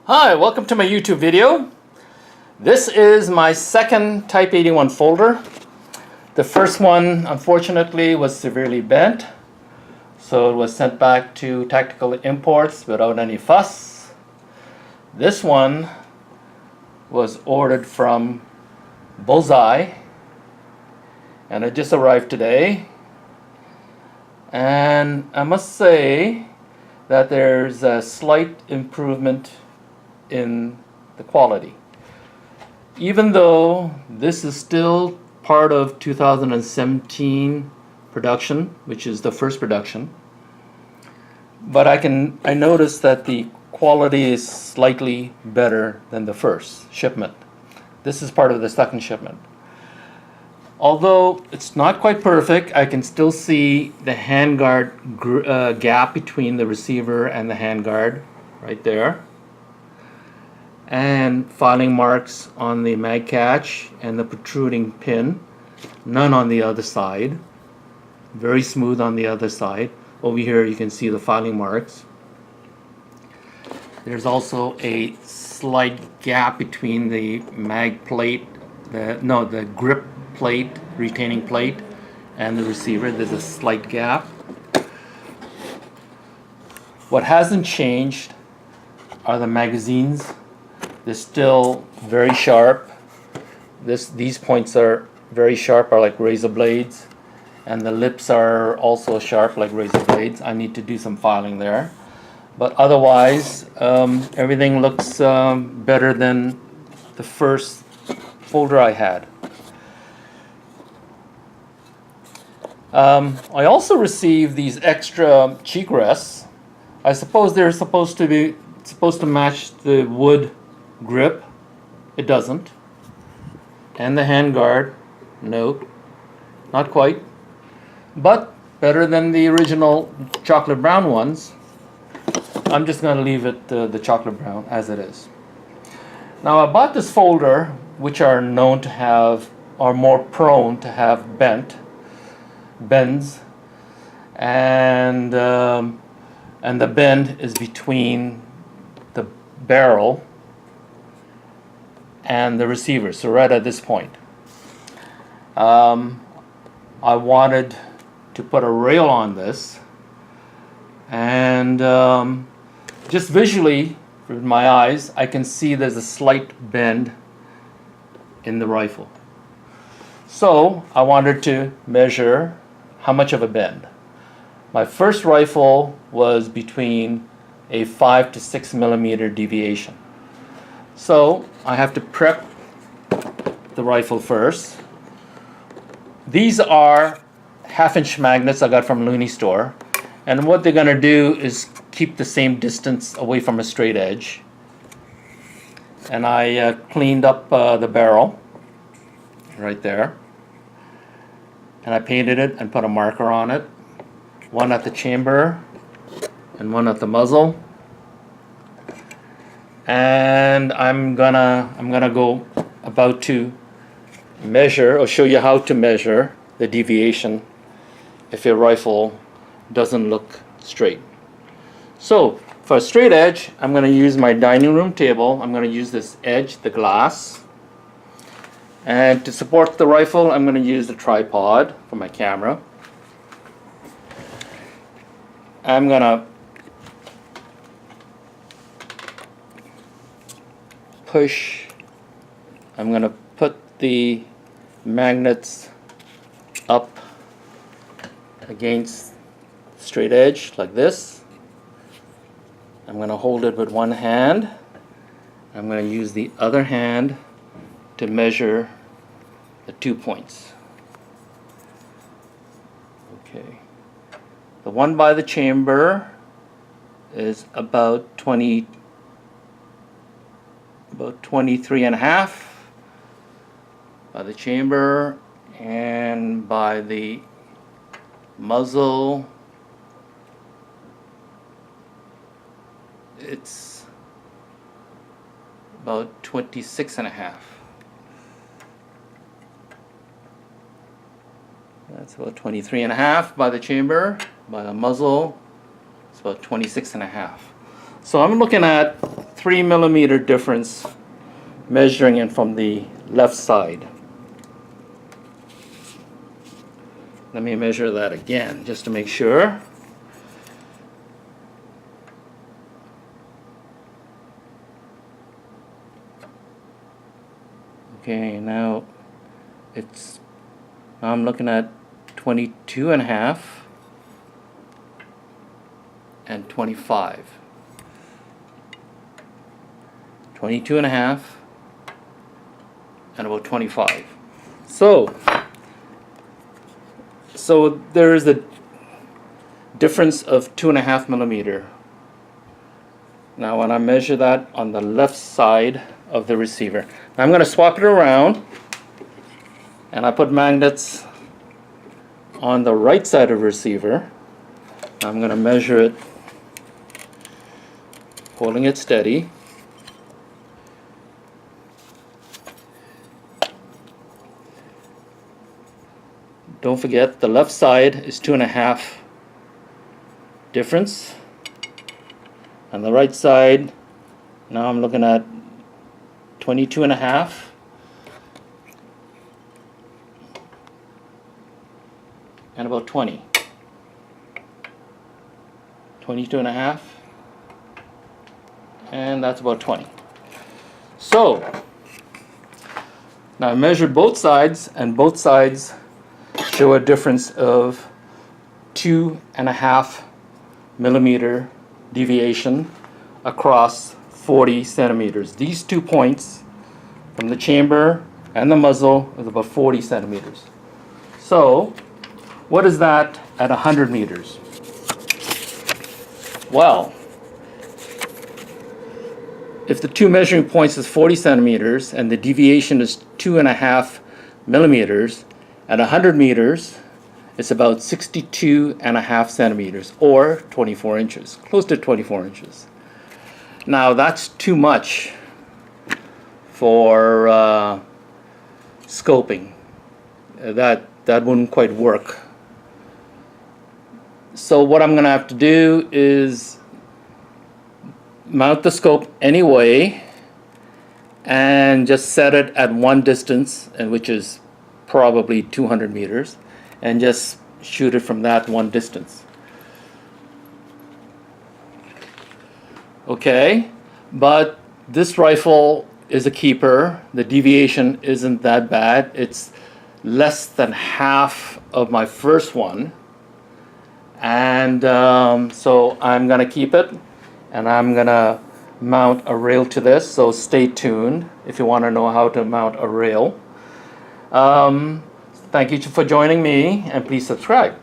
Hi, welcome to my YouTube video. This is my second Type 81 folder. The first one, unfortunately, was severely bent, so it was sent back to Tactical Imports without any fuss. This one was ordered from Bullseye, and it just arrived today. And I must say that there's a slight improvement in the quality. Even though this is still part of 2017 production, which is the first production, but I noticed that the quality is slightly better than the first shipment. This is part of the second shipment. Although it's not quite perfect, I can still see the handguard gap between the receiver and the handguard right there, and filing marks on the mag catch and the protruding pin. None on the other side. Very smooth on the other side. Over here you can see the filing marks. There's also a slight gap between the mag plate, the grip plate, retaining plate, and the receiver. There's a slight gap. What hasn't changed are the magazines. They're still very sharp. These points are very sharp, are like razor blades, and the lips are also sharp like razor blades. I need to do some filing there, but otherwise everything looks better than the first folder I had. I also received these extra cheek rests. I suppose they're supposed to match the wood grip. It doesn't. And the handguard, no, not quite, but better than the original chocolate brown ones. I'm just going to leave it the chocolate brown as it is. Now I bought this folder, which are known to have, are more prone to have bends, and the bend is between the barrel and the receiver, so right at this point. I wanted to put a rail on this, and just visually with my eyes I can see there's a slight bend in the rifle. So I wanted to measure how much of a bend. My first rifle was between a 5 to 6 millimeter deviation. So I have to prep the rifle first. These are 1/2-inch magnets I got from Looney Store, and what they're going to do is keep the same distance away from a straight edge. And I cleaned up the barrel right there, and I painted it and put a marker on it, one at the chamber and one at the muzzle. And I'm gonna go about to measure, or show you how to measure the deviation if your rifle doesn't look straight. So for a straight edge, I'm going to use my dining room table. I'm going to use this edge, the glass, and to support the rifle I'm going to use the tripod for my camera. I'm going to push, I'm going to put the magnets up against straight edge like this. I'm going to hold it with one hand. I'm going to use the other hand to measure the 2 points. Okay. The one by the chamber is about 23.5 by the chamber, and by the muzzle it's about 26.5. That's about 23.5 by the chamber. By the muzzle, it's about 26.5. So I'm looking at 3 millimeter difference measuring it from the left side. Let me measure that again just to make sure. Okay, now I'm looking at 22 and a half and 25. 22 and a half and about 25. So there is a difference of 2.5 millimeter. Now when I measure that on the left side of the receiver, I'm going to swap it around, and I put magnets on the right side of the receiver. I'm going to measure it, holding it steady. Don't forget, the left side is 2.5 difference, and the right side, now I'm looking at 22 and a half. And about 20. 22 and a half. And that's about 20. So, now I measured both sides, and both sides show a difference of 2.5 millimeter deviation across 40 centimeters. These 2 points from the chamber and the muzzle is about 40 centimeters. So, what is that at 100 meters? Well, if the 2 measuring points is 40 centimeters and the deviation is 2.5 millimeters, at 100 meters, it's about 62.5 centimeters, or 24 inches, close to 24 inches. Now that's too much for scoping. That wouldn't quite work. So what I'm going to have to do is mount the scope anyway and just set it at one distance, and which is probably 200 meters, and just shoot it from that one distance. Okay, but this rifle is a keeper. The deviation isn't that bad. It's less than half of my first one, and so I'm gonna keep it, and I'm gonna mount a rail to this, so stay tuned if you want to know how to mount a rail. Thank you for joining me, and please subscribe.